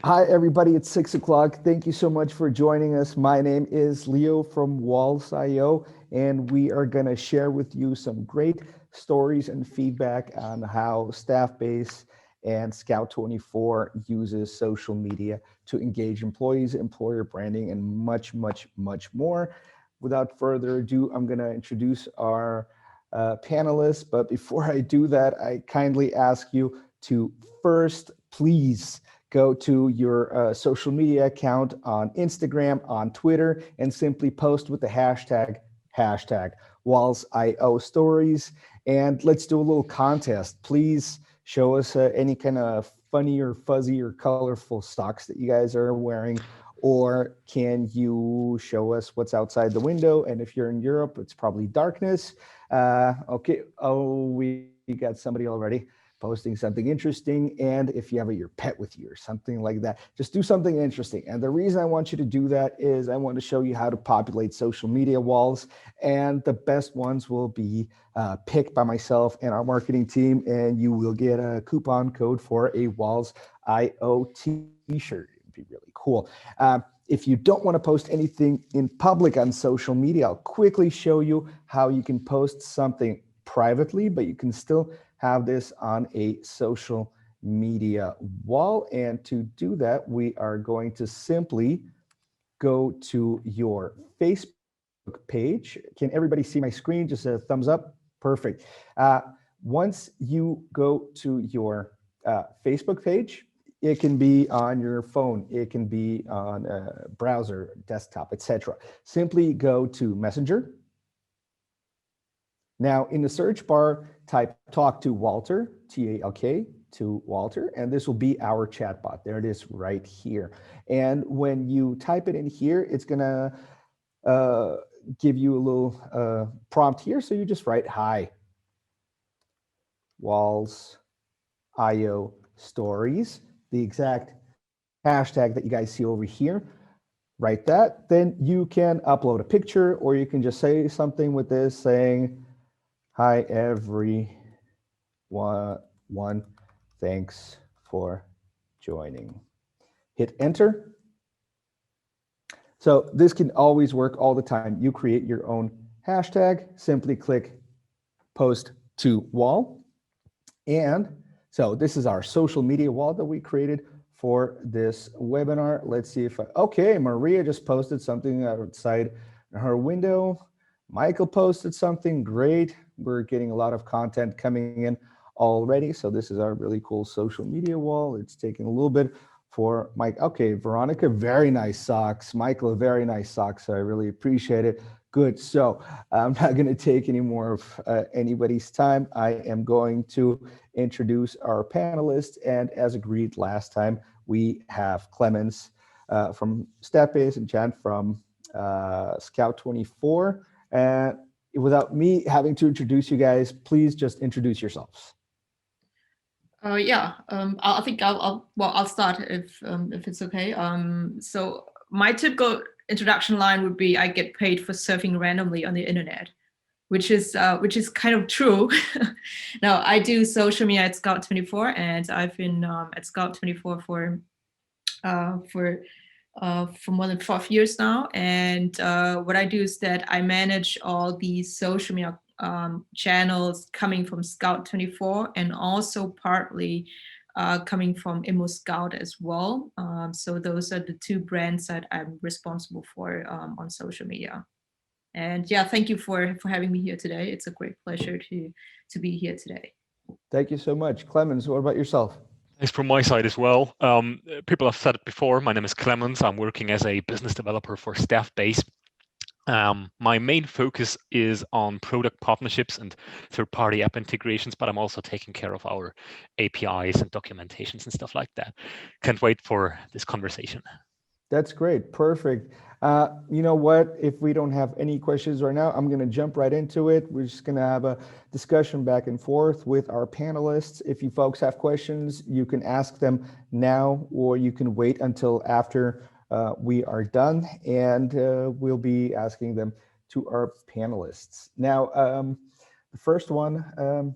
Hi, everybody. It's 6 o'clock. Thank you so much for joining us. My name is Leo from Walls.io, and we are going to share with you some great stories and feedback on how Staffbase and Scout24 uses social media to engage employees, employer branding, and much, much, much more. Without further ado, I'm going to introduce our panelists. But before I do that, I kindly ask you to first, please, go to your social media account on Instagram, on Twitter, and simply post with the hashtag Walls.io stories. And let's do a little contest. Please show us any kind of funny or fuzzy or colorful socks that you guys are wearing. Or can you show us what's outside the window? And if you're in Europe, it's probably darkness. Okay, oh, we got somebody already posting something interesting. And if you have your pet with you or something like that, just do something interesting. And the reason I want you to do that is I want to show you how to populate social media walls. And the best ones will be picked by myself and our marketing team. And you will get a coupon code for a Walls.io t-shirt. It'd be really cool. If you don't want to post anything in public on social media, I'll quickly show you how you can post something privately, but you can still have this on a social media wall. And to do that, we are going to simply go to your Facebook page. Can everybody see my screen? Just a thumbs up. Perfect. Once you go to your Facebook page, it can be on your phone, it can be on a browser, desktop, etc. Simply go to Messenger. Now in the search bar, type talk to Walter, T-A-L-K, to Walter, and this will be our chatbot. There it is right here. And when you type it in here, it's gonna give you a little prompt here. So you just write, hi, Walls.io stories, the exact hashtag that you guys see over here. Write that, then you can upload a picture, or you can just say something with this saying, hi, everyone. Thanks for joining. Hit enter. So this can always work all the time. You create your own hashtag, simply click post to wall. And so this is our social media wall that we created for this webinar. Let's see if okay, Maria just posted something outside her window. Michael posted something great. We're getting a lot of content coming in already. So this is our really cool social media wall. It's taking a little bit for Mike. Okay, Veronica, very nice socks. Michael, very nice socks. So I really appreciate it. Good. So I'm not going to take any more of anybody's time. I am going to introduce our panelists. And as agreed last time, we have Clemens from Staffbase and Jan from Scout24. And without me having to introduce you guys, please just introduce yourselves. I think I'll start if it's okay. So my typical introduction line would be, I get paid for surfing randomly on the internet, which is kind of true. Now I do social media at Scout24, and I've been at Scout24 for more than 12 years now. And what I do is that I manage all the social media channels coming from Scout24, and also partly coming from ImmoScout as well. So those are the two brands that I'm responsible for on social media. And yeah, thank you for having me here today. It's a great pleasure to be here today. Thank you so much. Clemens, what about yourself? Thanks from my side as well. People have said it before. My name is Clemens. I'm working as a business developer for Staffbase. My main focus is on product partnerships and third-party app integrations, but I'm also taking care of our APIs and documentations and stuff like that. Can't wait for this conversation. That's great. Perfect. You know what? If we don't have any questions right now, I'm going to jump right into it. We're just going to have a discussion back and forth with our panelists. If you folks have questions, you can ask them now, or you can wait until after we are done, and we'll be asking them to our panelists. Now, the first one,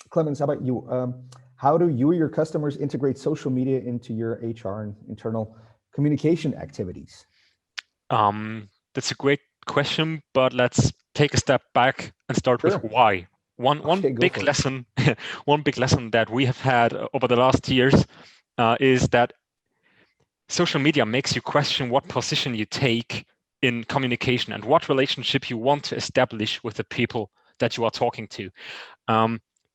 Clemens, how about you? how do you or your customers integrate social media into your HR and internal communication activities? That's a great question, but let's take a step back and start with Sure. why. One Okay, go big for it. lesson, one big lesson that we have had over the last years is that social media makes you question what position you take in communication and what relationship you want to establish with the people that you are talking to.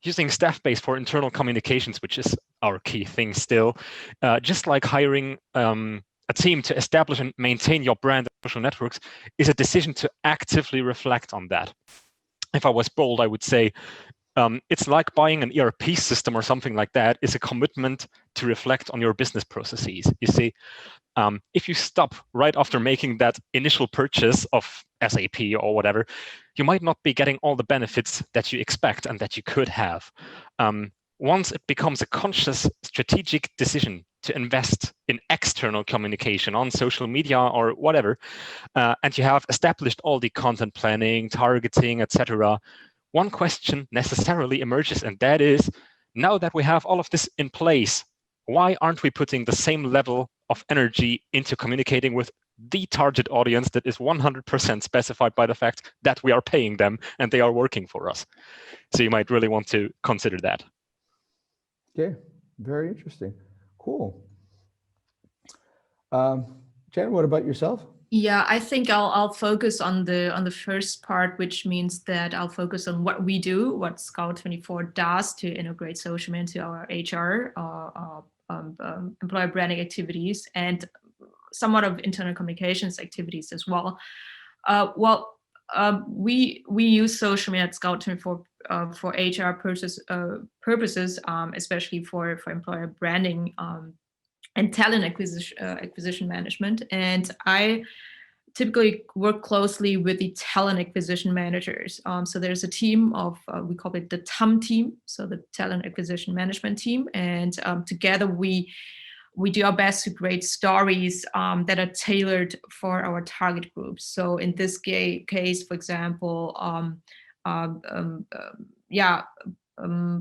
Using Staffbase for internal communications, which is our key thing still, just like hiring a team to establish and maintain your brand and social networks is a decision to actively reflect on that. If I was bold, I would say it's like buying an ERP system or something like that. It's a commitment to reflect on your business processes. You see, if you stop right after making that initial purchase of SAP or whatever, you might not be getting all the benefits that you expect and that you could have. Once it becomes a conscious strategic decision to invest in external communication on social media or whatever, and you have established all the content planning, targeting, etc., one question necessarily emerges, and that is, now that we have all of this in place, why aren't we putting the same level of energy into communicating with the target audience that is 100% specified by the fact that we are paying them and they are working for us? So you might really want to consider that. Okay, very interesting. Cool. Jen, what about yourself? Yeah, I think I'll focus on the first part, which means that I'll focus on what we do, what Scout24 does to integrate social media into our HR, employer branding activities, and somewhat of internal communications activities as well. We use social media at Scout24 for HR purposes, especially for employer branding and talent acquisition management. And I typically work closely with the talent acquisition managers. So there's a team of, we call it the TAM team, so the talent acquisition management team. And together we do our best to create stories that are tailored for our target groups. So in this case, for example,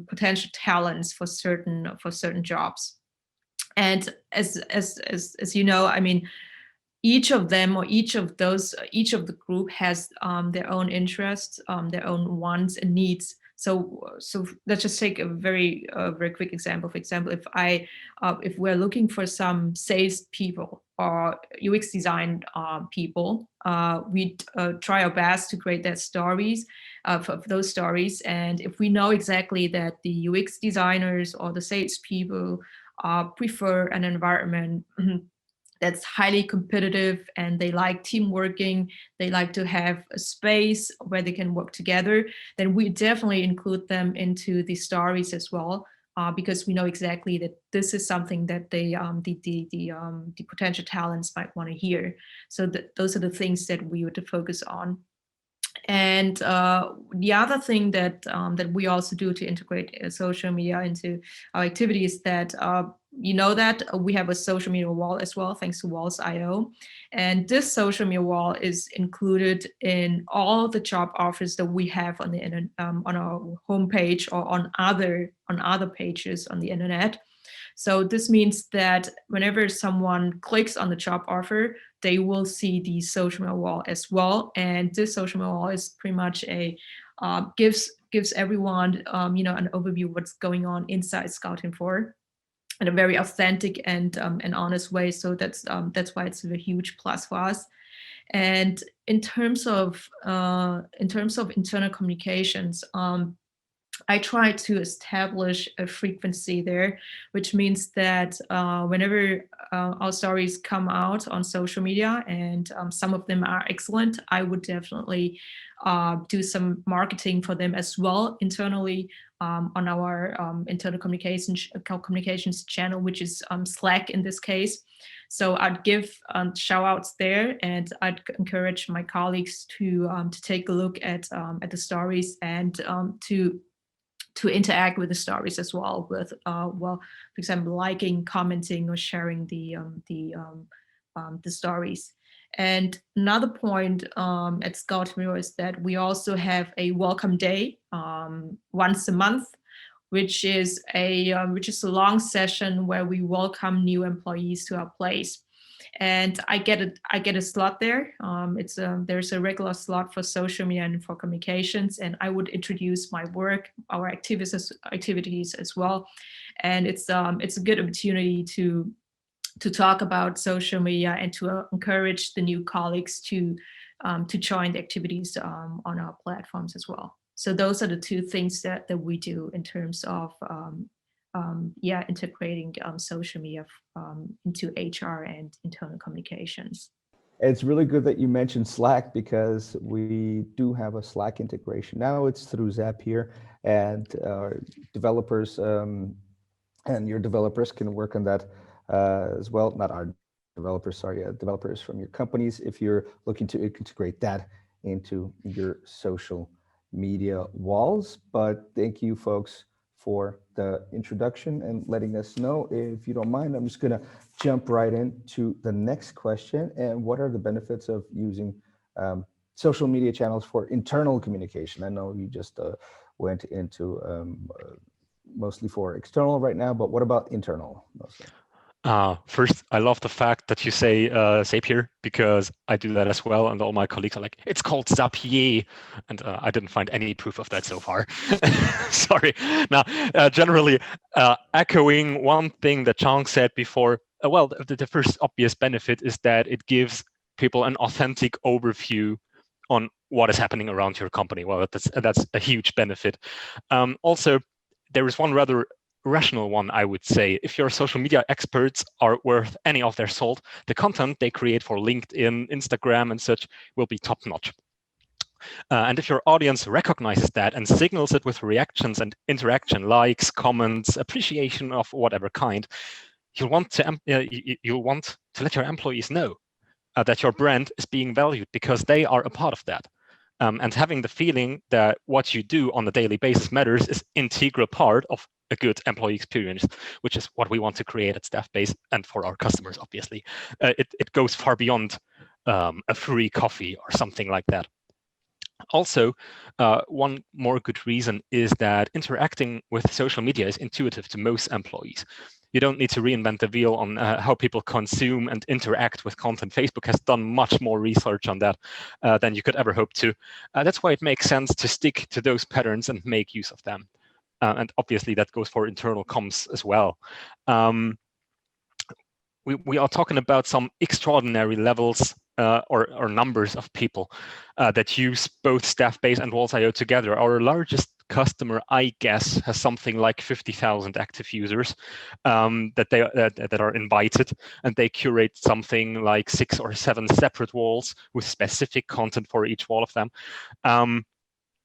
potential talents for certain jobs. And as you know, I mean, each of them or each of the group has their own interests, their own wants and needs. So let's just take a very quick example. For example, if we're looking for some sales people or UX design people, we try our best to create that stories for those stories. And if we know exactly that the UX designers or the sales people prefer an environment that's highly competitive and they like team working, they like to have a space where they can work together, then we definitely include them into the stories as well, because we know exactly that this is something that they the potential talents might want to hear. So those are the things that we would focus on. And the other thing that we also do to integrate social media into our activities, that you know that we have a social media wall as well, thanks to Walls.io. And this social media wall is included in all the job offers that we have on the on our homepage or on other pages on the internet. So this means that whenever someone clicks on the job offer, they will see the social media wall as well. And this social media wall is pretty much a gives everyone an overview of what's going on inside Scout24 in a very authentic and honest way. So that's why it's a huge plus for us. And in terms of internal communications, I try to establish a frequency there, which means that whenever our stories come out on social media, and some of them are excellent, I would definitely do some marketing for them as well internally on our internal communications channel, which is Slack in this case. So I'd give shout outs there, and I'd encourage my colleagues to take a look at the stories and to interact with the stories as well, with for example, liking, commenting, or sharing the stories. And another point at Scout24 is that we also have a welcome day once a month, which is a long session where we welcome new employees to our place. And I get a slot there. There's a regular slot for social media and for communications, and I would introduce my work, our activities as well. And it's a good opportunity to talk about social media and to encourage the new colleagues to join the activities on our platforms as well. So those are the two things that we do in terms of integrating social media into HR and internal communications. It's really good that you mentioned Slack, because we do have a Slack integration. Now it's through Zapier, and developers and your developers can work on that as well. Not our developers, sorry, developers from your companies, if you're looking to integrate that into your social media walls. But thank you, folks, for the introduction and letting us know. If you don't mind, I'm just going to jump right into the next question. And what are the benefits of using social media channels for internal communication? I know you just went into mostly for external right now, but what about internal mostly? First, I love the fact that you say Zapier, because I do that as well, and all my colleagues are like, it's called Zapier, and I didn't find any proof of that so far. Sorry. Now, generally, echoing one thing that Chang said before, well, the first obvious benefit is that it gives people an authentic overview on what is happening around your company. Well, that's a huge benefit. Also, there is one rather rational one, I would say. If your social media experts are worth any of their salt, the content they create for LinkedIn, Instagram, and such will be top-notch. And if your audience recognizes that and signals it with reactions and interaction, likes, comments, appreciation of whatever kind, you'll want to let your employees know that your brand is being valued, because they are a part of that. And having the feeling that what you do on a daily basis matters is an integral part of a good employee experience, which is what we want to create at Staffbase and for our customers, obviously. It goes far beyond a free coffee or something like that. Also, one more good reason is that interacting with social media is intuitive to most employees. You don't need to reinvent the wheel on how people consume and interact with content. Facebook has done much more research on that than you could ever hope to. That's why it makes sense to stick to those patterns and make use of them. And obviously, that goes for internal comms as well. We are talking about some extraordinary levels or numbers of people that use both Staffbase and Walls.io together. Our largest customer, I guess, has something like 50,000 active users that are invited, and they curate something like 6 or 7 separate walls with specific content for each wall of them.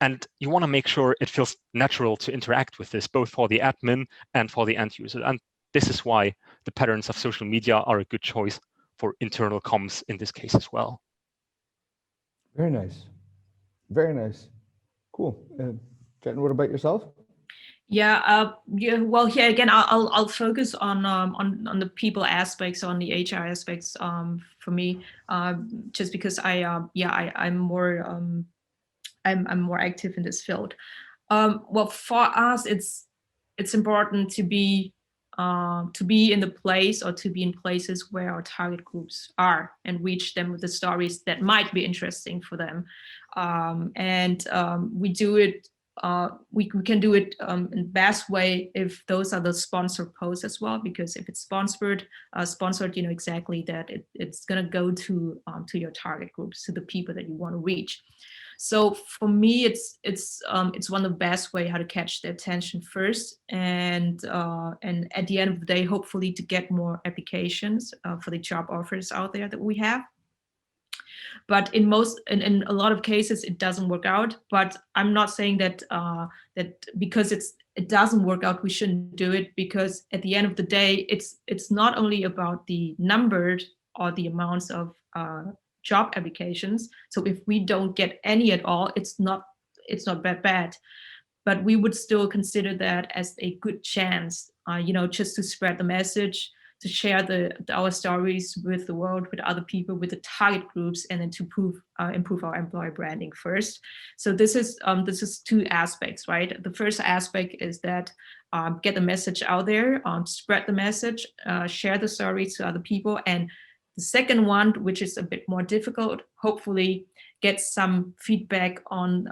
And you want to make sure it feels natural to interact with this, both for the admin and for the end user. And this is why the patterns of social media are a good choice for internal comms in this case as well. Very nice. Very nice. Cool. Jen, what about yourself? Well, here again, I'll focus on the people aspects, on the HR aspects for me, just because I'm more active in this field. Well, for us, it's important to be in the place, or to be in places where our target groups are, and reach them with the stories that might be interesting for them. We do it. We can do it in the best way if those are the sponsored posts as well, because if it's sponsored, you know exactly that it's going to go to your target groups, to the people that you want to reach. So for me, it's one of the best way how to catch their attention first, and at the end of the day, hopefully to get more applications for the job offers out there that we have. But in a lot of cases, it doesn't work out. But I'm not saying that that because it doesn't work out, we shouldn't do it, because at the end of the day, it's not only about the numbers or the amounts of job applications. So if we don't get any at all, it's not that bad. But we would still consider that as a good chance, just to spread the message, to share our stories with the world, with other people, with the target groups, and then to improve our employer branding first. So this is two aspects, right? The first aspect is that get the message out there, spread the message, share the stories to other people, and the second one, which is a bit more difficult, hopefully get some feedback on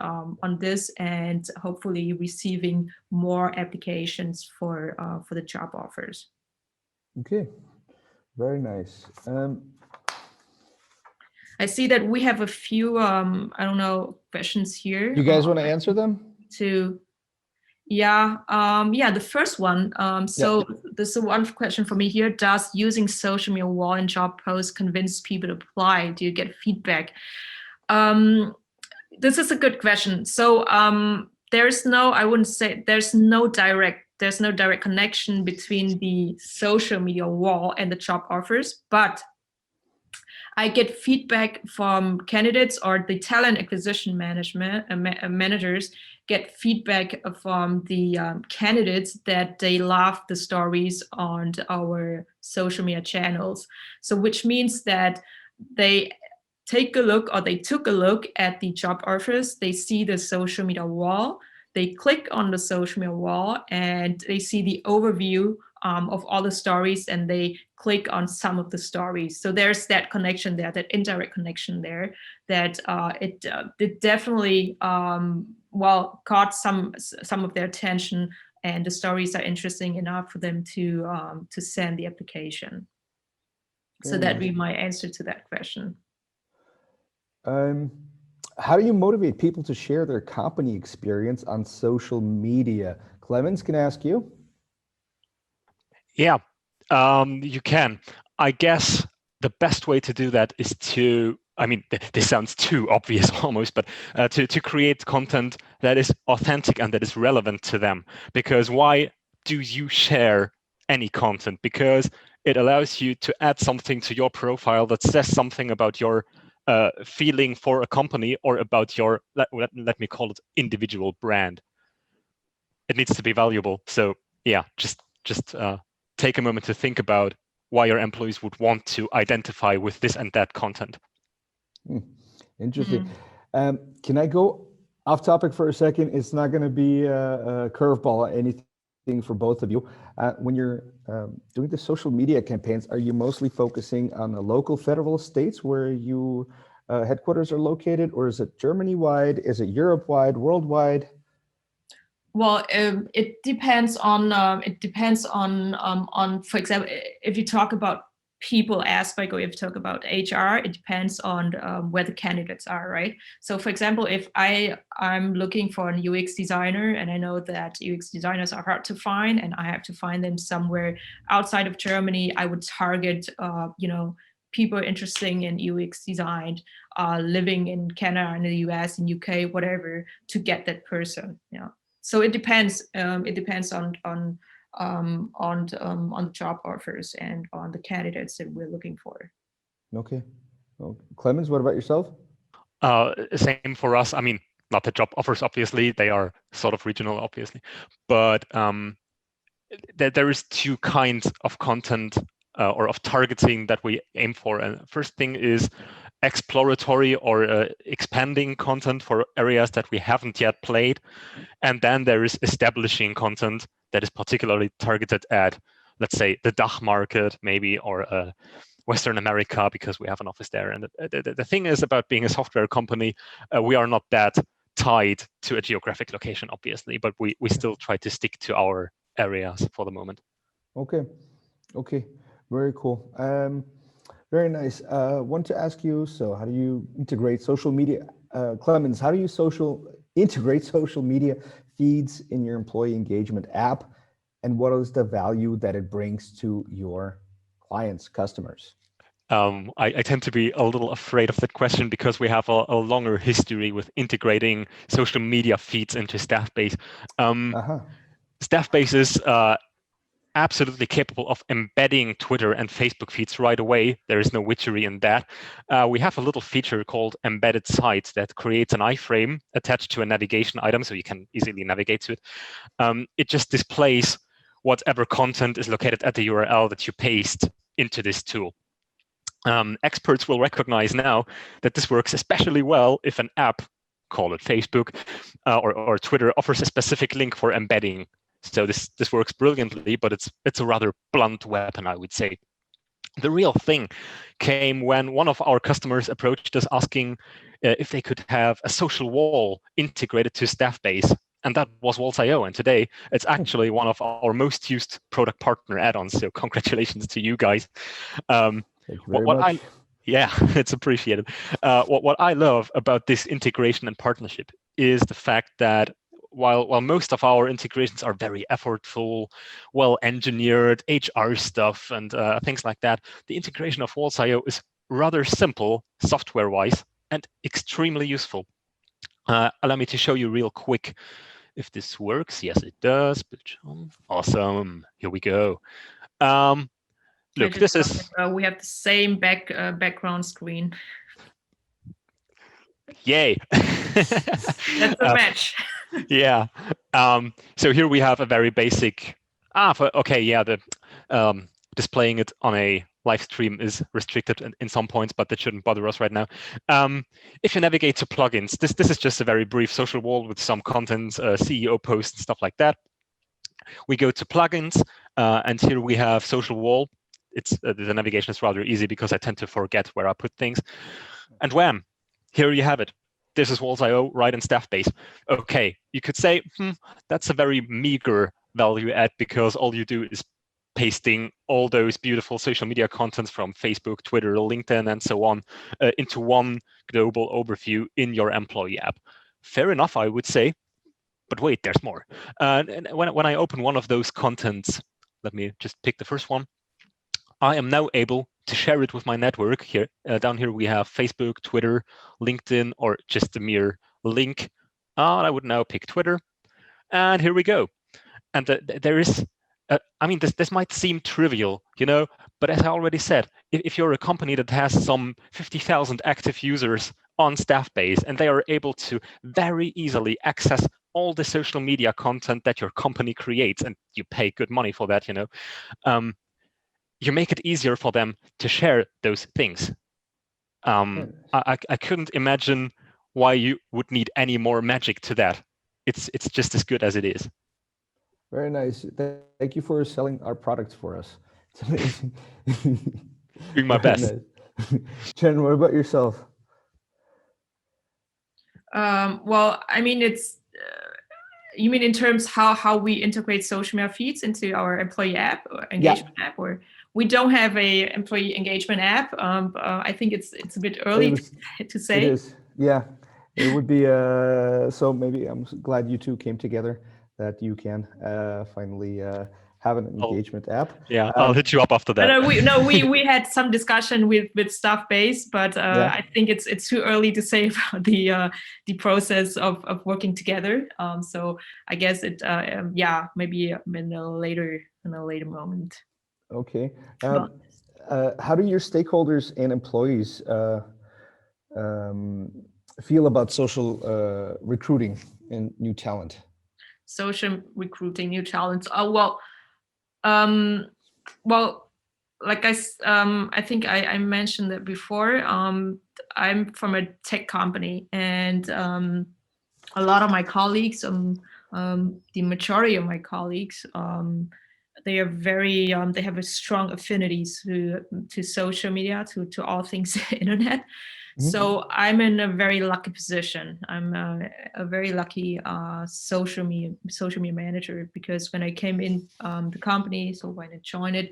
this, and hopefully receiving more applications for the job offers. Okay, very nice. I see that we have a few questions here. You guys want to answer them? The first one. This is one question for me here. Does using social media wall and job posts convince people to apply? Do you get feedback? This is a good question. So there's no direct connection between the social media wall and the job offers, but I get feedback from candidates, or the talent acquisition managers get feedback from the candidates that they love the stories on our social media channels. So which means that they took a look at the job offers, they see the social media wall, they click on the social media wall, and they see the overview of all the stories, and they click on some of the stories. So there's that connection there, that indirect connection there, that it definitely caught some of their attention, and the stories are interesting enough for them to send the application. So that'd be my answer to that question. How do you motivate people to share their company experience on social media? Clemens, can I ask you? Yeah, you can. I guess the best way to do that is to, this sounds too obvious almost, but to create content that is authentic and that is relevant to them. Because why do you share any content? Because it allows you to add something to your profile that says something about your feeling for a company, or about your, let me call it, individual brand. It needs to be valuable. So yeah, just take a moment to think about why your employees would want to identify with this and that content. Interesting. Can I go off topic for a second? It's not going to be a curveball, anything for both of you. When you're doing the social media campaigns, are you mostly focusing on the local federal states where you headquarters are located, or is it Germany-wide? Is it Europe-wide, worldwide? Well, it depends on for example, if you talk about people aspect, or if you talk about HR, it depends on where the candidates are, right? So for example, if I'm looking for an UX designer, and I know that UX designers are hard to find, and I have to find them somewhere outside of Germany, I would target people interested in UX design, living in Canada, in the US, in UK, whatever, to get that person. So it depends. It depends on the job offers and on the candidates that we're looking for. Okay. Well, Clemens, what about yourself? Same for us. Not the job offers, obviously, they are sort of regional, obviously, but there is two kinds of content or of targeting that we aim for. And first thing is exploratory or expanding content for areas that we haven't yet played. And then there is establishing content that is particularly targeted at, let's say, the DACH market, maybe, or Western America, because we have an office there. And the thing is about being a software company, we are not that tied to a geographic location, obviously, but we still try to stick to our areas for the moment. Okay, very cool. Very nice. Want to ask you, so how do you integrate social media? Clemens, how do you integrate social media feeds in your employee engagement app? And what is the value that it brings to your clients, customers? I tend to be a little afraid of that question because we have a longer history with integrating social media feeds into Staffbase. Staffbase is absolutely capable of embedding Twitter and Facebook feeds right away. There is no witchery in that. We have a little feature called embedded sites that creates an iframe attached to a navigation item, so you can easily navigate to it. It just displays whatever content is located at the URL that you paste into this tool. Experts will recognize now that this works especially well if an app, call it Facebook or Twitter, offers a specific link for embedding. So this works brilliantly, but it's a rather blunt weapon, I would say. The real thing came when one of our customers approached us asking if they could have a social wall integrated to Staffbase, and that was Walls.io. And today, it's actually one of our most used product partner add-ons. So congratulations to you guys. Thank you very much. Yeah, it's appreciated. What I love about this integration and partnership is the fact that while most of our integrations are very effortful, well-engineered HR stuff and things like that, the integration of Walls.io is rather simple software-wise and extremely useful. Allow me to show you real quick if this works. Yes, it does. Awesome. Here we go. Look, this is... we have the same background screen. Yay. That's a match. Yeah. So here we have a very basic. The displaying it on a live stream is restricted in some points, but that shouldn't bother us right now. If you navigate to plugins, this is just a very brief social wall with some content, CEO posts, and stuff like that. We go to plugins, and here we have social wall. It's the navigation is rather easy because I tend to forget where I put things. And wham, here you have it. This is Walls.io right in Staffbase. Okay, you could say, that's a very meager value add because all you do is pasting all those beautiful social media contents from Facebook, Twitter, LinkedIn, and so on into one global overview in your employee app. Fair enough, I would say. But wait, there's more. And when I open one of those contents, let me just pick the first one. I am now able to share it with my network here. Down here we have Facebook, Twitter, LinkedIn, or just a mere link. I would now pick Twitter. And here we go. And there is, this might seem trivial, but as I already said, if you're a company that has some 50,000 active users on Staffbase and they are able to very easily access all the social media content that your company creates, and you pay good money for that, you make it easier for them to share those things. I couldn't imagine why you would need any more magic to that. It's just as good as it is. Very nice. Thank you for selling our products for us. It's amazing. Doing my best. Nice. Jen, what about yourself? Well, it's you mean in terms how we integrate social media feeds into our employee app or engagement app, or we don't have a employee engagement app. I think it's a bit early to say. It is, yeah. It would be so maybe I'm glad you two came together that you can finally have an engagement app. Yeah, I'll hit you up after that. We had some discussion with Staffbase, but I think it's too early to say about the process of working together. So I guess it maybe in a later moment. Okay. How do your stakeholders and employees feel about social recruiting and new talent? Social recruiting new talents. Like I think I mentioned that before. I'm from a tech company, and a lot of my colleagues, the majority of my colleagues, they are very they have a strong affinities to social media, to all things internet. Mm-hmm. So I'm in a very lucky position. I'm a very lucky social media manager, because when I came in the company, so when I joined it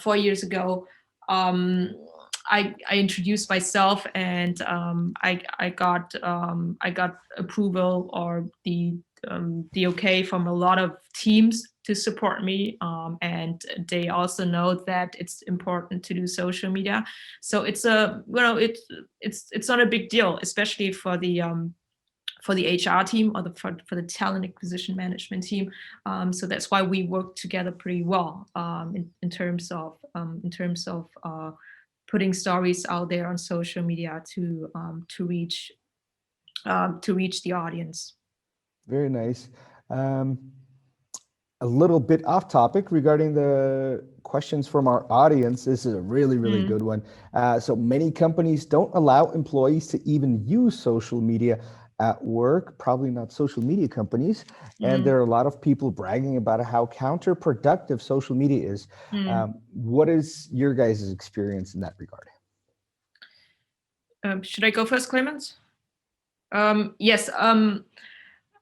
4 years ago, I introduced myself, and I got approval or the okay from a lot of teams to support me, and they also know that it's important to do social media. So it's it's not a big deal, especially for the HR team or for the talent acquisition management team. So that's why we work together pretty well in terms of putting stories out there on social media to reach the audience. Very nice. a little bit off topic regarding the questions from our audience. This is a really, really good one. So many companies don't allow employees to even use social media at work, probably not social media companies. And there are a lot of people bragging about how counterproductive social media is. What is your guys' experience in that regard? Should I go first, Clemens? Yes.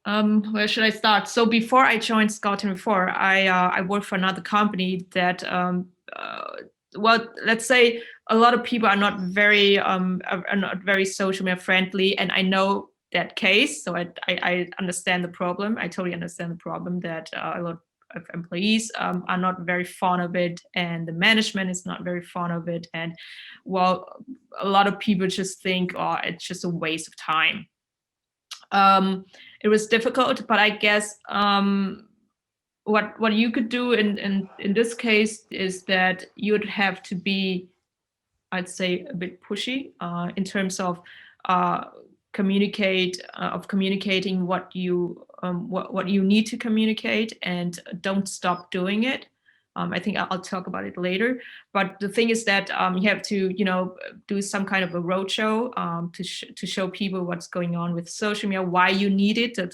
Where should I start? So before I joined Scout24, I worked for another company that, well, let's say a lot of people are not very social media friendly, and I know that case. So I understand the problem. I totally understand the problem that a lot of employees are not very fond of it, and the management is not very fond of it. And well, a lot of people just think, oh, it's just a waste of time. It was difficult, but I guess what you could do in this case is that you'd have to be, I'd say, a bit pushy in terms of communicating what you need to communicate, and don't stop doing it. I think I'll talk about it later. But the thing is that you have to, do some kind of a roadshow to show people what's going on with social media, why you need it, to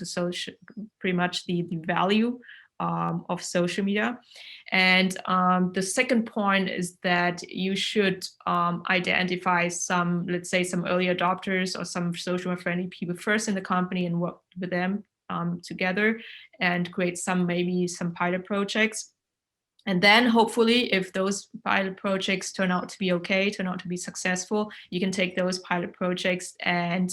pretty much the value of social media. And the second point is that you should identify some, let's say, some early adopters or some social friendly people first in the company and work with them together and create maybe some pilot projects. And then hopefully, if those pilot projects turn out to be okay, turn out to be successful, you can take those pilot projects and,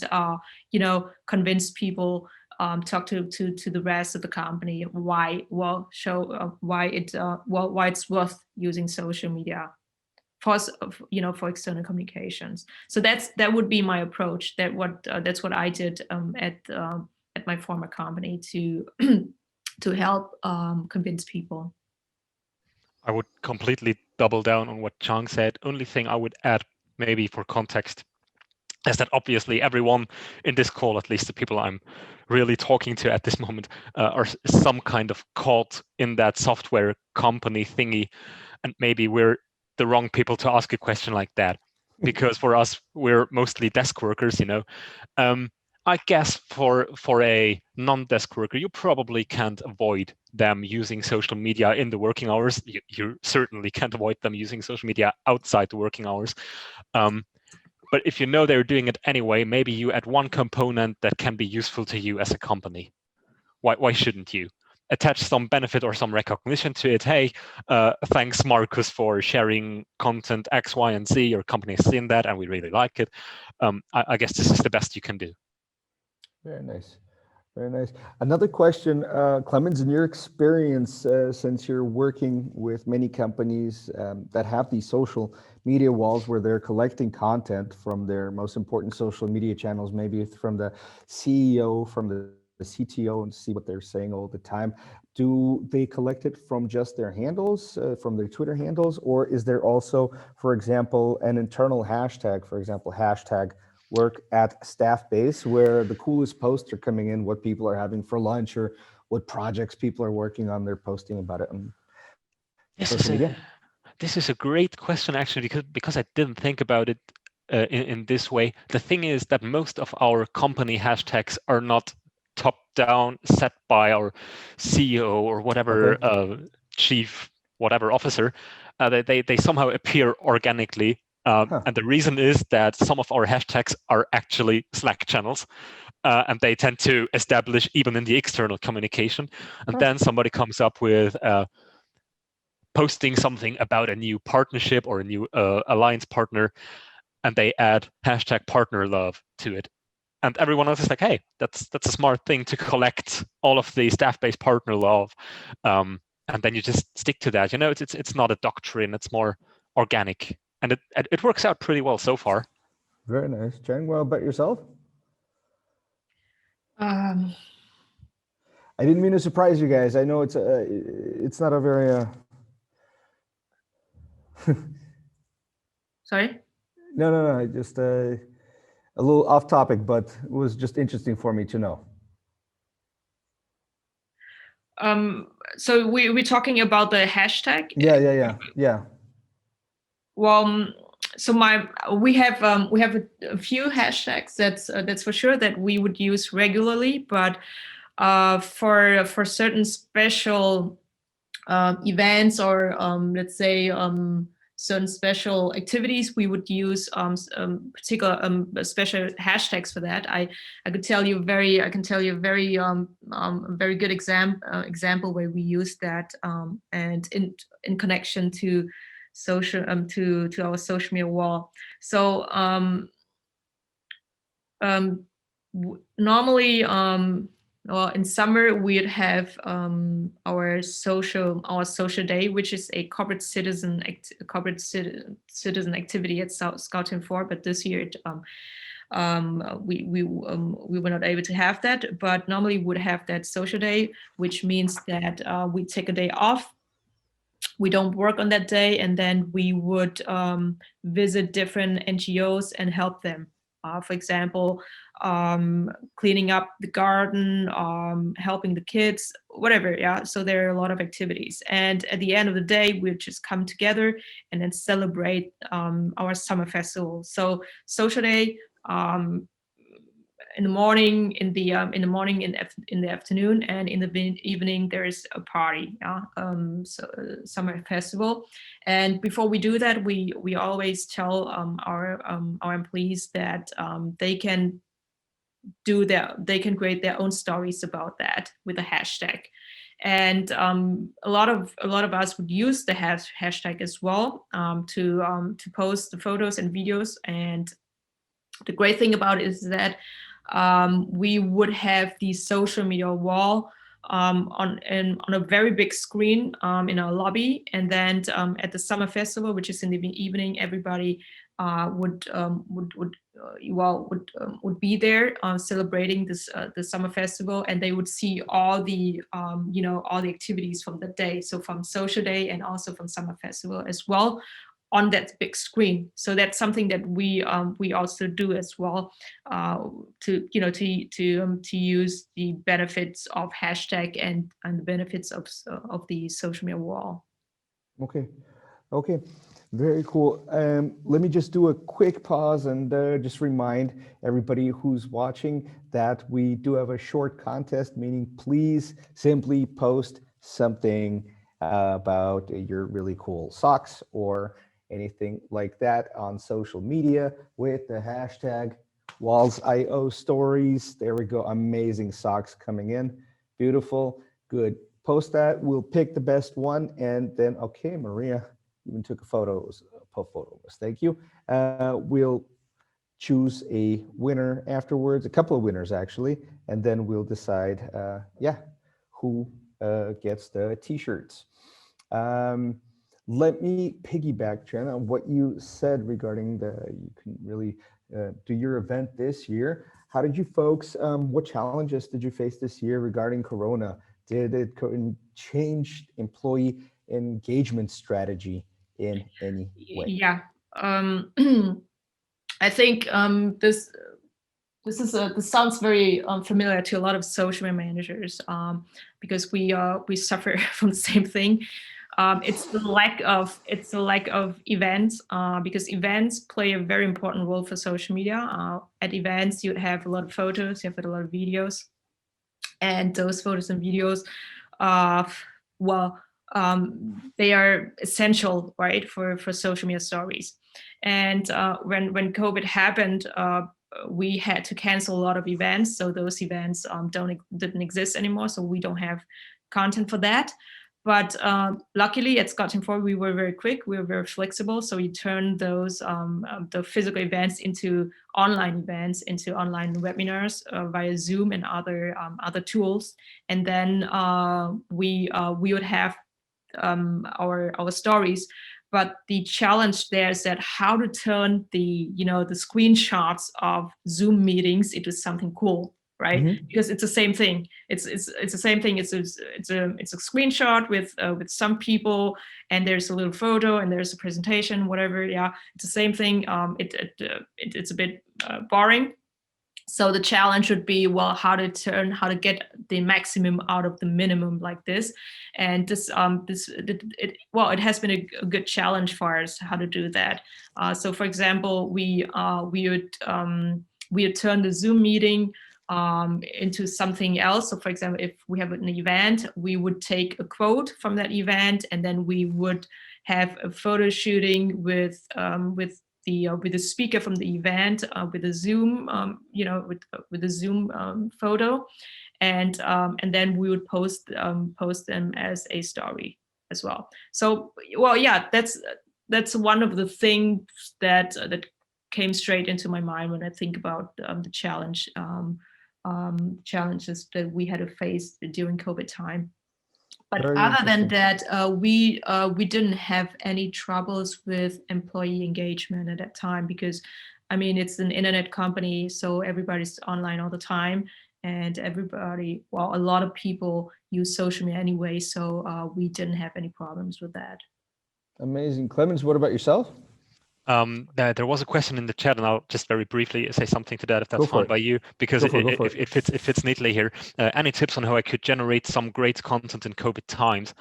convince people, talk to the rest of the company why it's worth using social media for external communications. So that would be my approach. That's what I did at my former company to to help convince people. I would completely double down on what Chang said. Only thing I would add, maybe for context, is that obviously everyone in this call, at least the people I'm really talking to at this moment, are some kind of caught in that software company thingy. And maybe we're the wrong people to ask a question like that, because for us, we're mostly desk workers, I guess for a non-desk worker, you probably can't avoid them using social media in the working hours. You certainly can't avoid them using social media outside the working hours. But if you know they're doing it anyway, maybe you add one component that can be useful to you as a company. Why shouldn't you? Attach some benefit or some recognition to it. Hey, thanks, Marcus, for sharing content X, Y, and Z. Your company has seen that, and we really like it. I guess this is the best you can do. Very nice. Very nice. Another question, Clemens, in your experience, since you're working with many companies that have these social media walls where they're collecting content from their most important social media channels, maybe from the CEO, from the CTO, and see what they're saying all the time. Do they collect it from just their handles, from their Twitter handles, or is there also, for example, an internal hashtag, for example, hashtag work at Staffbase, where the coolest posts are coming in, what people are having for lunch or what projects people are working on, they're posting about it on social media? This is a great question, actually, because I didn't think about it in this way. The thing is that most of our company hashtags are not top-down set by our CEO or whatever chief whatever officer. They somehow appear organically. And the reason is that some of our hashtags are actually Slack channels, and they tend to establish even in the external communication. And then somebody comes up with posting something about a new partnership or a new alliance partner, and they add hashtag partner love to it. And everyone else is like, hey, that's a smart thing to collect all of the Staffbase partner love. And then you just stick to that. It's not a doctrine, it's more organic. And it works out pretty well so far. Very nice. Chang, well, about yourself? I didn't mean to surprise you guys. I know it's not a very... Sorry? No. Just a little off topic, but it was just interesting for me to know. so we're talking about the hashtag. Yeah. Well, so we have a few hashtags that's for sure that we would use regularly, but for certain special events or let's say certain special activities, we would use particular special hashtags for that. I can tell you a very very good example where we use that and in connection to social to our social media wall. So normally well, in summer we'd have our social day, which is a corporate citizen activity at Scout24. But this year we were not able to have that. But normally we would have that social day, which means that we take a day off. We don't work on that day, and then we would visit different NGOs and help them. For example, cleaning up the garden, helping the kids, whatever. Yeah. So there are a lot of activities, and at the end of the day, we just come together and then celebrate our summer festival. So social day. In the morning, in the afternoon, and in the evening, there is a party, summer festival. And before we do that, we always tell our employees that they can create their own stories about that with a hashtag. And a lot of us would use the hashtag as well to post the photos and videos. And the great thing about it is that we would have the social media wall on a very big screen in our lobby, and then at the summer festival, which is in the evening, everybody would be there celebrating this the summer festival, and they would see all the all the activities from the day, so from social day and also from summer festival as well, on that big screen. So that's something that we also do as well, to use the benefits of hashtag and the benefits of the social media wall. Okay, very cool. Let me just do a quick pause and just remind everybody who's watching that we do have a short contest, meaning please simply post something about your really cool socks or anything like that on social media with the hashtag Walls.io stories. There we go. Amazing socks coming in. Beautiful. Good. Post that. We'll pick the best one. And then, okay, Maria even took a photo. Thank you. We'll choose a winner afterwards, a couple of winners actually, and then we'll decide, who gets the t-shirts. Let me piggyback, Jen, on what you said regarding you can really do your event this year. How did you folks, what challenges did you face this year regarding Corona? Did it change employee engagement strategy in any way? Yeah, I think this sounds very familiar to a lot of social media managers, because we suffer from the same thing. It's the lack of events, because events play a very important role for social media. At events, you have a lot of photos, you have a lot of videos, and those photos and videos, they are essential, right, for social media stories. And when COVID happened, we had to cancel a lot of events, so those events didn't exist anymore, so we don't have content for that. But luckily at Scout24, we were very quick, we were very flexible, so we turned those the physical events into online events, into online webinars via Zoom and other tools. And then we would have our stories. But the challenge there is that how to turn the screenshots of Zoom meetings into something cool, right? Mm-hmm. Because it's the same thing. It's the same thing. It's a screenshot with some people, and there's a little photo, and there's a presentation, whatever. Yeah, it's the same thing. It's a bit boring. So the challenge would be, well, how to get the maximum out of the minimum like this. And it has been a good challenge for us how to do that. So for example, we would turn the Zoom meeting into something else. So for example, if we have an event, we would take a quote from that event, and then we would have a photo shooting with the speaker from the event, with a Zoom, with a Zoom photo, and then we would post them as a story as well. So, well, yeah, that's one of the things that came straight into my mind when I think about the challenges that we had to face during COVID time. But Very other than interesting. that, we didn't have any troubles with employee engagement at that time, because, I mean, it's an internet company, so everybody's online all the time, and a lot of people use social media anyway, so we didn't have any problems with that. Amazing. Clemens, what about yourself? There was a question in the chat, and I'll just very briefly say something to that, if that's Go for fine it. by you, because Go for it. it fits neatly here. Any tips on how I could generate some great content in COVID times?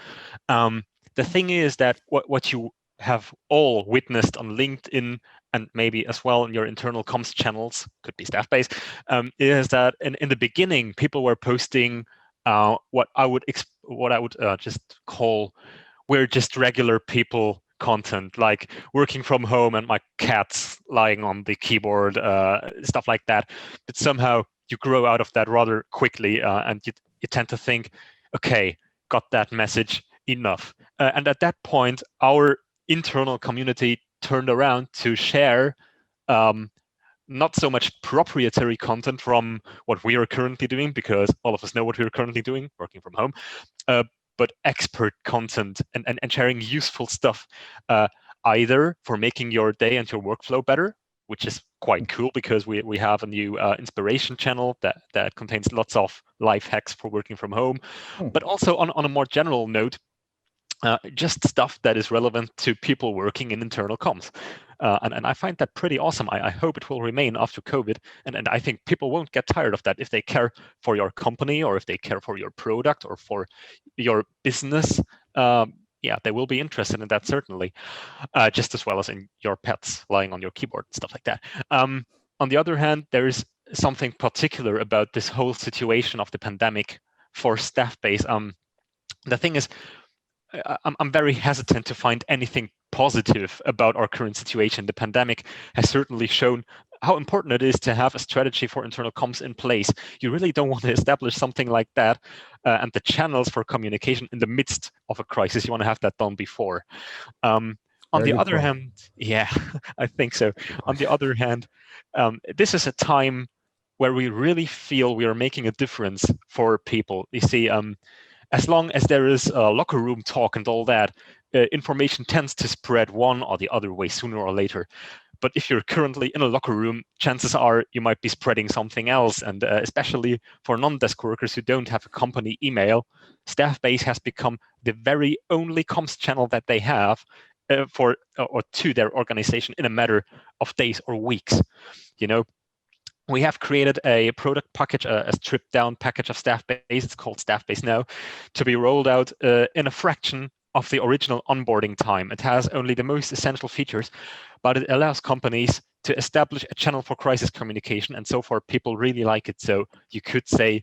The thing is that what you have all witnessed on LinkedIn, and maybe as well in your internal comms channels, could be Staffbase, is that in the beginning people were posting what I would just call we're just regular people content, like working from home and my cat's lying on the keyboard, stuff like that. But somehow you grow out of that rather quickly, and you tend to think, okay, got that message, enough. And at that point, our internal community turned around to share not so much proprietary content from what we are currently doing, because all of us know what we're currently doing, working from home, but expert content and sharing useful stuff, either for making your day and your workflow better, which is quite cool, because we have a new inspiration channel that contains lots of life hacks for working from home, but also on a more general note, just stuff that is relevant to people working in internal comms. And I find that pretty awesome. I hope it will remain after COVID. And I think people won't get tired of that if they care for your company, or if they care for your product, or for your business. Yeah, they will be interested in that, certainly, just as well as in your pets lying on your keyboard and stuff like that. On the other hand, there is something particular about this whole situation of the pandemic for Staffbase. The thing is, I'm very hesitant to find anything positive about our current situation. The pandemic has certainly shown how important it is to have a strategy for internal comms in place. You really don't want to establish something like that, and the channels for communication in the midst of a crisis. You want to have that done before. On the other hand, yeah, I think so. On the other hand, this is a time where we really feel we are making a difference for people. You see, as long as there is a locker room talk and all that, information tends to spread one or the other way sooner or later. But if you're currently in a locker room, chances are you might be spreading something else. And especially for non-desk workers who don't have a company email, Staffbase has become the very only comms channel that they have to their organization in a matter of days or weeks. You know, we have created a product package, a stripped down package of Staffbase. It's called Staffbase now, to be rolled out in a fraction of the original onboarding time. It has only the most essential features, but it allows companies to establish a channel for crisis communication. And so far, people really like it. So you could say,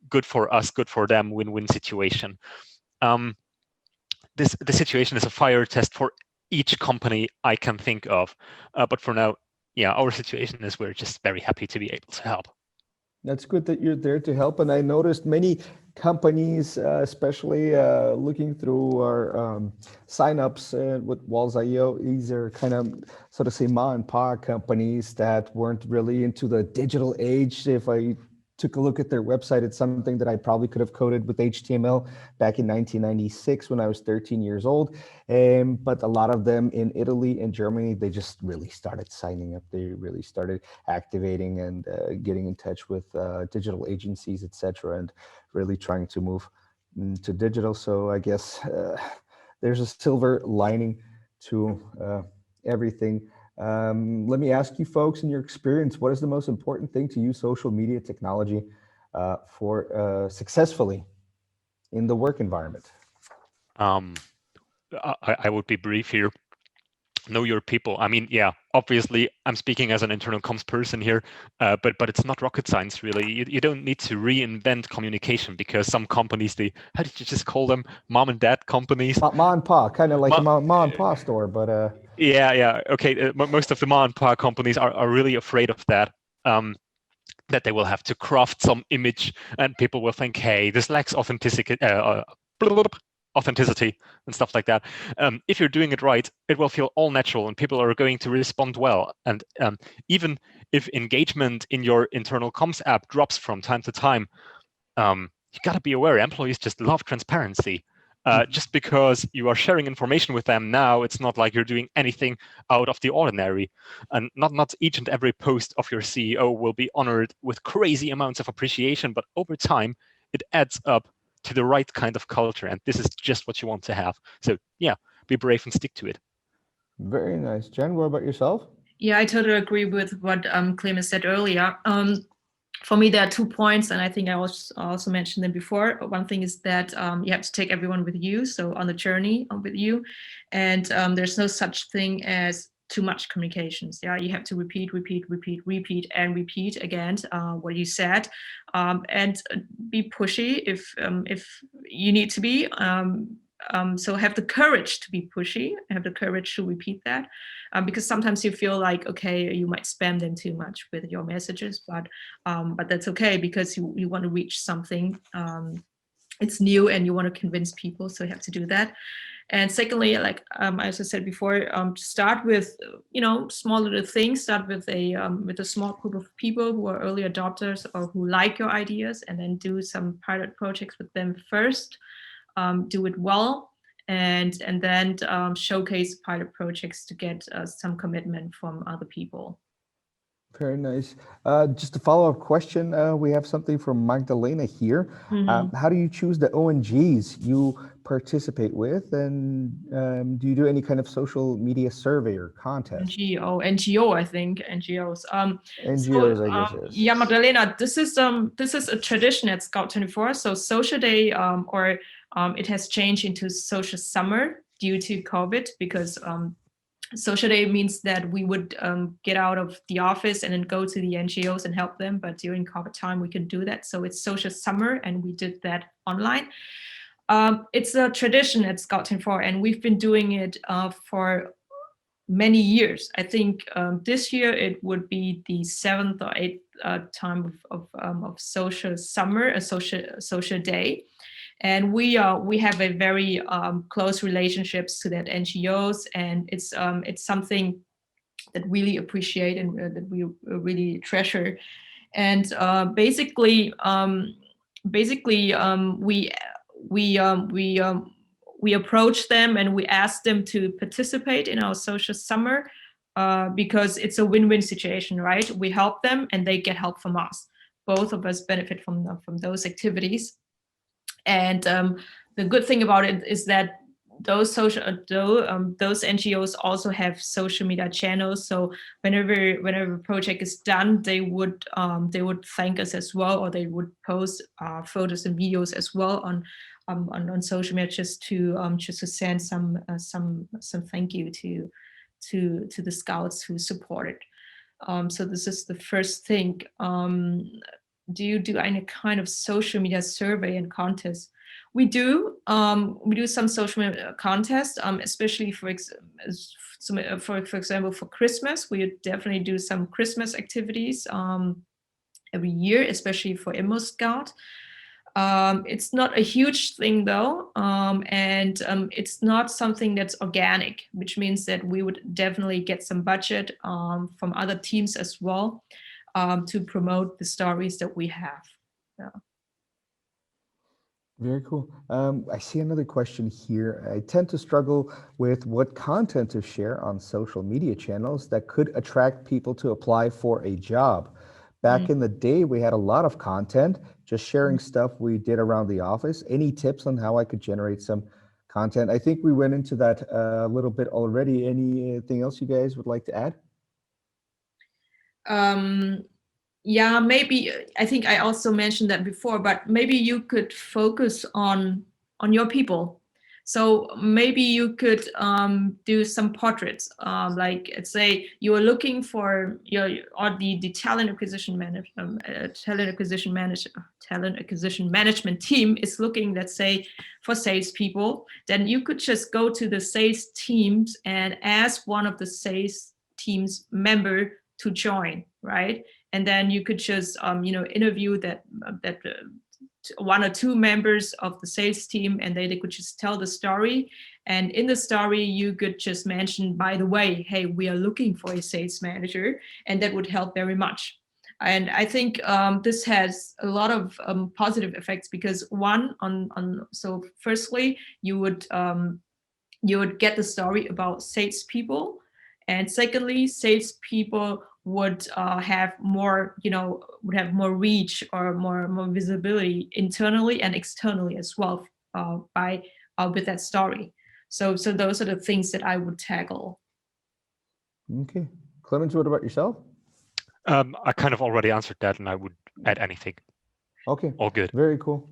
good for us, good for them, win-win situation. The situation is a fire test for each company I can think of. But for now, yeah, our situation is we're just very happy to be able to help. That's good that you're there to help. And I noticed many companies, especially looking through our signups with Walls.io, these are kind of, so to say, ma and pa companies that weren't really into the digital age. If I took a look at their website, it's something that I probably could have coded with HTML back in 1996 when I was 13 years old. But a lot of them in Italy and Germany, they just really started signing up. They really started activating and getting in touch with digital agencies, etc., and really trying to move to digital. So I guess there's a silver lining to everything. Let me ask you folks, in your experience, what is the most important thing to use social media technology for successfully in the work environment? I would be brief here. Know your people. I mean, yeah, obviously I'm speaking as an internal comms person here, but it's not rocket science really. You don't need to reinvent communication, because some companies, how did you just call them, mom and dad companies? Ma and pa, kind of like a ma and pa store, but yeah, okay. Most of the ma and pa companies are really afraid of that. That they will have to craft some image, and people will think, hey, this lacks authenticity and stuff like that. If you're doing it right, it will feel all natural and people are going to respond well. And even if engagement in your internal comms app drops from time to time, you got to be aware, employees just love transparency. Just because you are sharing information with them now, it's not like you're doing anything out of the ordinary. And not each and every post of your CEO will be honored with crazy amounts of appreciation, but over time, it adds up to the right kind of culture. And this is just what you want to have. So yeah, be brave and stick to it. Very nice. Jen, what about yourself? Yeah, I totally agree with what Clemens said earlier. For me, there are 2 points, and I think I also mentioned them before. One thing is that you have to take everyone with you, so on the journey with you, and there's no such thing as too much communications. Yeah, you have to repeat again what you said, and be pushy if you need to be. So have the courage to be pushy, have the courage to repeat that, because sometimes you feel like, okay, you might spam them too much with your messages, but that's okay, because you want to reach something. It's new and you want to convince people, so you have to do that. And secondly, like as I said before, start with small little things. Start with a small group of people who are early adopters or who like your ideas, and then do some pilot projects with them first. Do it well, and then showcase pilot projects to get some commitment from other people. Very nice. Just a follow-up question. We have something from Magdalena here. How do you choose the ONGs you participate with? And do you do any kind of social media survey or contest? NGO, I think, NGOs. NGOs, I guess, yes. Yeah, Magdalena, this is a tradition at Scout 24. So Social Day, it has changed into Social Summer due to COVID, because Social Day means that we would get out of the office and then go to the NGOs and help them. But during COVID time, we can do that. So it's Social Summer, and we did that online. It's a tradition at Scout 24, and we've been doing it for many years. I think this year it would be the 7th or 8th time of Social Summer, a social day. And we have a very close relationships to that NGOs, and it's something that really appreciate and that we really treasure. And basically, we approach them and we ask them to participate in our social summer, because it's a win-win situation, right? We help them and they get help from us. Both of us benefit from those activities. And the good thing about it is that those NGOs also have social media channels. So whenever a project is done, they would thank us as well, or they would post photos and videos as well on social media, just to send some thank you to the scouts who supported. So this is the first thing. Do you do any kind of social media survey and contest? We do some social media contests, especially for example, for Christmas. We definitely do some Christmas activities every year, especially for Immo Scout. It's not a huge thing though, and it's not something that's organic, which means that we would definitely get some budget from other teams as well, to promote the stories that we have. Yeah. Very cool. I see another question here. I tend to struggle with what content to share on social media channels that could attract people to apply for a job. Back in the day, we had a lot of content, just sharing stuff we did around the office. Any tips on how I could generate some content? I think we went into that a little bit already. Anything else you guys would like to add? Yeah, maybe I think I also mentioned that before, but maybe you could focus on your people. So maybe you could do some portraits, like let's say you are looking for or the talent acquisition manager, talent acquisition management team is looking, let's say, for salespeople. Then you could just go to the sales teams and ask one of the sales teams member to join, right? And then you could just interview that one or two members of the sales team, and they could just tell the story. And in the story you could just mention, by the way, hey, we are looking for a sales manager, and that would help very much. And I think this has a lot of positive effects, because so firstly you would get the story about salespeople, and secondly, salespeople would have more, would have more reach or more visibility internally and externally as well, by with that story. So those are the things that I would tackle. Okay, Clemens, what about yourself? I kind of already answered that, and I would add anything. Okay, All good. Very cool.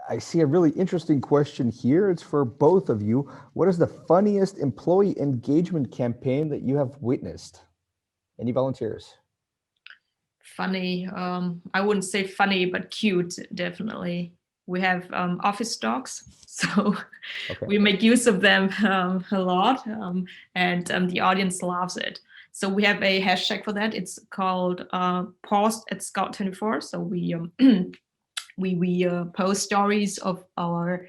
I see a really interesting question here. It's for both of you. What is the funniest employee engagement campaign that you have witnessed? Any volunteers? Funny, I wouldn't say funny, but cute, definitely. We have office dogs, so Okay. we make use of them a lot, and the audience loves it. So we have a hashtag for that. It's called Paused at Scout24. So we we post stories of our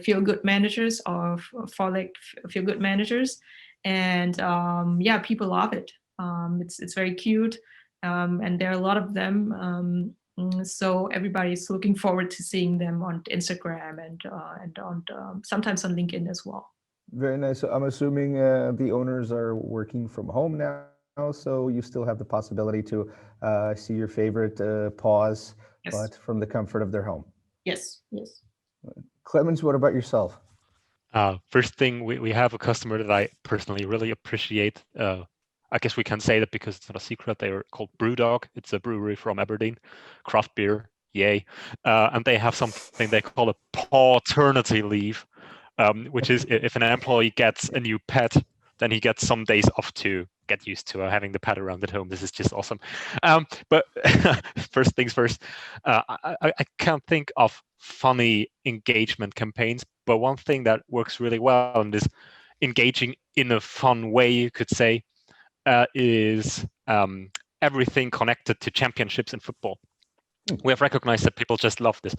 feel good managers, or for like feel good managers, and yeah, people love it. It's very cute, and there are a lot of them. So everybody's looking forward to seeing them on Instagram and on sometimes on LinkedIn as well. Very nice. So I'm assuming the owners are working from home now, so you still have the possibility to see your favorite pause, Yes. but from the comfort of their home. Yes. Yes. Clemens, what about yourself? First thing, we have a customer that I personally really appreciate. I guess we can say that because it's not a secret. They are called Brewdog. It's a brewery from Aberdeen, craft beer, yay. And they have something they call a paternity leave, which is if an employee gets a new pet, then he gets some days off to get used to having the pet around at home. This is just awesome. But first things first, I can't think of funny engagement campaigns, but one thing that works really well and is engaging in a fun way, you could say, is everything connected to championships in football. We have recognized that people just love this.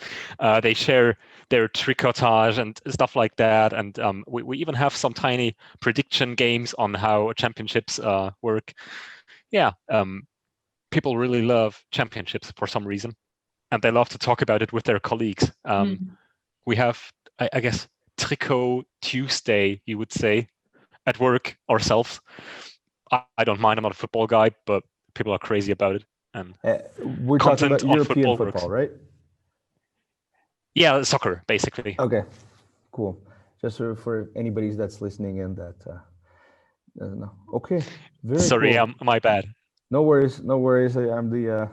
They share their tricotage and stuff like that. And we even have some tiny prediction games on how championships work. Yeah, people really love championships for some reason, and they love to talk about it with their colleagues. We have, I guess, Tricot Tuesday, you would say, at work ourselves. I don't mind. I'm not a football guy, but people are crazy about it. And we're talking about European football, right? Yeah, soccer, basically. Okay, cool. Just for anybody that's listening in that doesn't know. Okay, very Sorry, cool. my bad. No worries, no worries. I'm the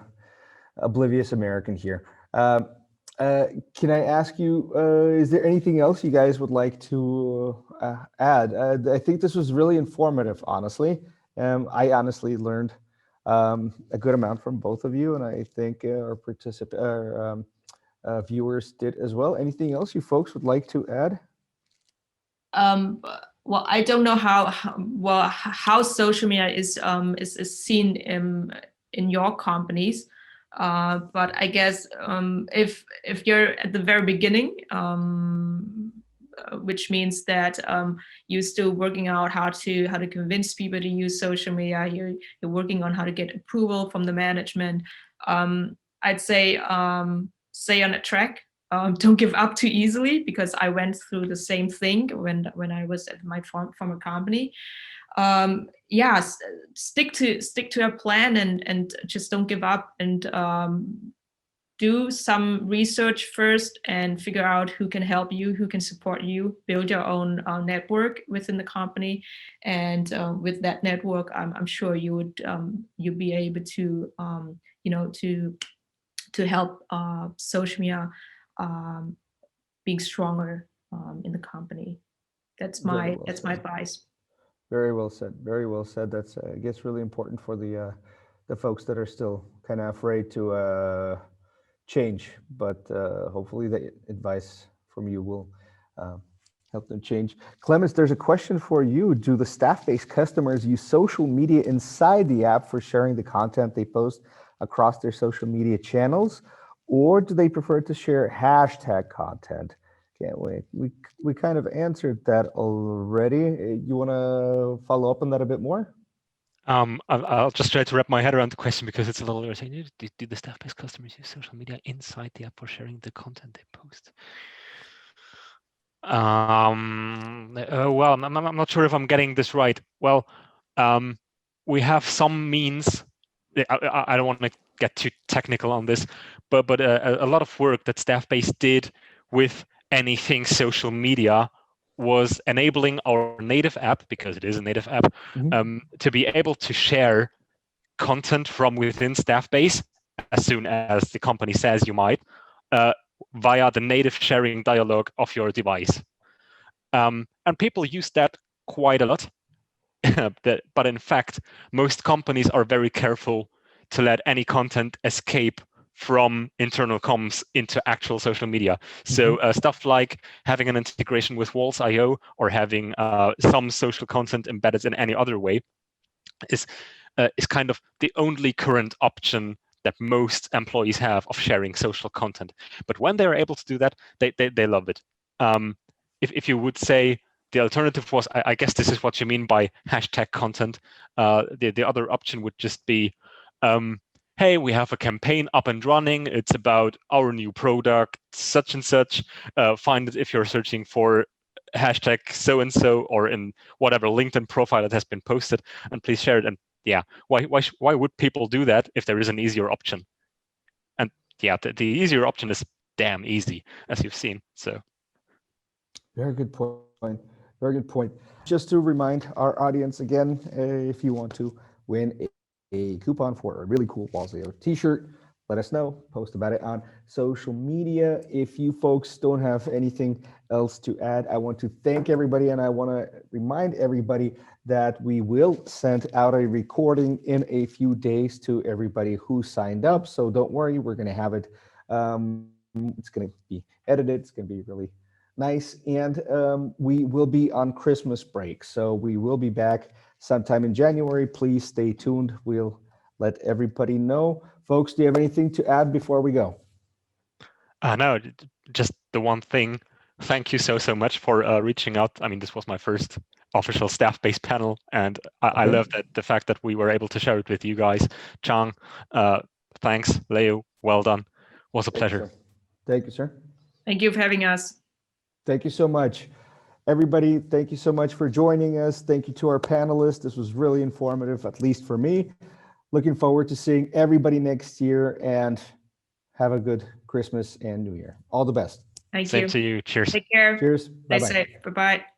oblivious American here. Can I ask you, is there anything else you guys would like to add? I think this was really informative, honestly. I honestly learned a good amount from both of you, and I think our viewers did as well. Anything else you folks would like to add? Well, I don't know how social media is seen in your companies, but I guess if you're at the very beginning, which means that you're still working out how to convince people to use social media, you're working on how to get approval from the management. I'd say stay on a track. Don't give up too easily, because I went through the same thing when I was at my former company. Yeah, stick to a plan and just don't give up, and do some research first and figure out who can help you, who can support you, build your own network within the company. And with that network, I'm sure you'll be able to, to help social media being stronger in the company. That's my advice. Very well said. Very well said. That's I guess really important for the folks that are still kind of afraid to change, but hopefully the advice from you will help them change. Clemens, there's a question for you. Do the Staffbase customers use social media inside the app for sharing the content they post across their social media channels, or do they prefer to share hashtag content? Can't wait. We kind of answered that already. You want to follow up on that a bit more? I'll just try to wrap my head around the question because it's a little irritating. Do the Staffbase customers use social media inside the app for sharing the content they post? Well, I'm not sure if I'm getting this right. Well, we have some means. I don't want to get too technical on this, but a lot of work that Staffbase did with anything social media was enabling our native app, because it is a native app, to be able to share content from within Staffbase as soon as the company says you might, via the native sharing dialog of your device. And people use that quite a lot. But in fact, most companies are very careful to let any content escape from internal comms into actual social media. So stuff like having an integration with Walls.io or having some social content embedded in any other way is kind of the only current option that most employees have of sharing social content. But when they're able to do that, they love it. If you would say the alternative was, I guess this is what you mean by hashtag content. The other option would just be, hey, we have a campaign up and running. It's about our new product, such and such. Find it if you're searching for hashtag so-and-so or in whatever LinkedIn profile that has been posted, and please share it. And yeah, why would people do that if there is an easier option? And yeah, the easier option is damn easy, as you've seen. So very good point. Very good point. Just to remind our audience again, if you want to win a coupon for a really cool Walls.io t-shirt, let us know. Post about it on social media. If you folks don't have anything else to add, I want to thank everybody, and I want to remind everybody that we will send out a recording in a few days to everybody who signed up. So don't worry, we're going to have it. It's going to be edited. It's going to be really nice. And we will be on Christmas break. So we will be back sometime in January. Please stay tuned. We'll let everybody know. Folks, do you have anything to add before we go? No, just the one thing. Thank you so much for reaching out. I mean, this was my first official Staffbase panel, and I love that the fact that we were able to share it with you guys. Chang, thanks. Leo, well done. Was a pleasure. Thank you, sir. Thank you for having us. Thank you so much. Everybody, thank you so much for joining us. Thank you to our panelists. This was really informative, at least for me. Looking forward to seeing everybody next year, and have a good Christmas and New Year. All the best. Thank you. Same to you. Cheers. Take care. Cheers. Stay Bye-bye. safe. Bye-bye.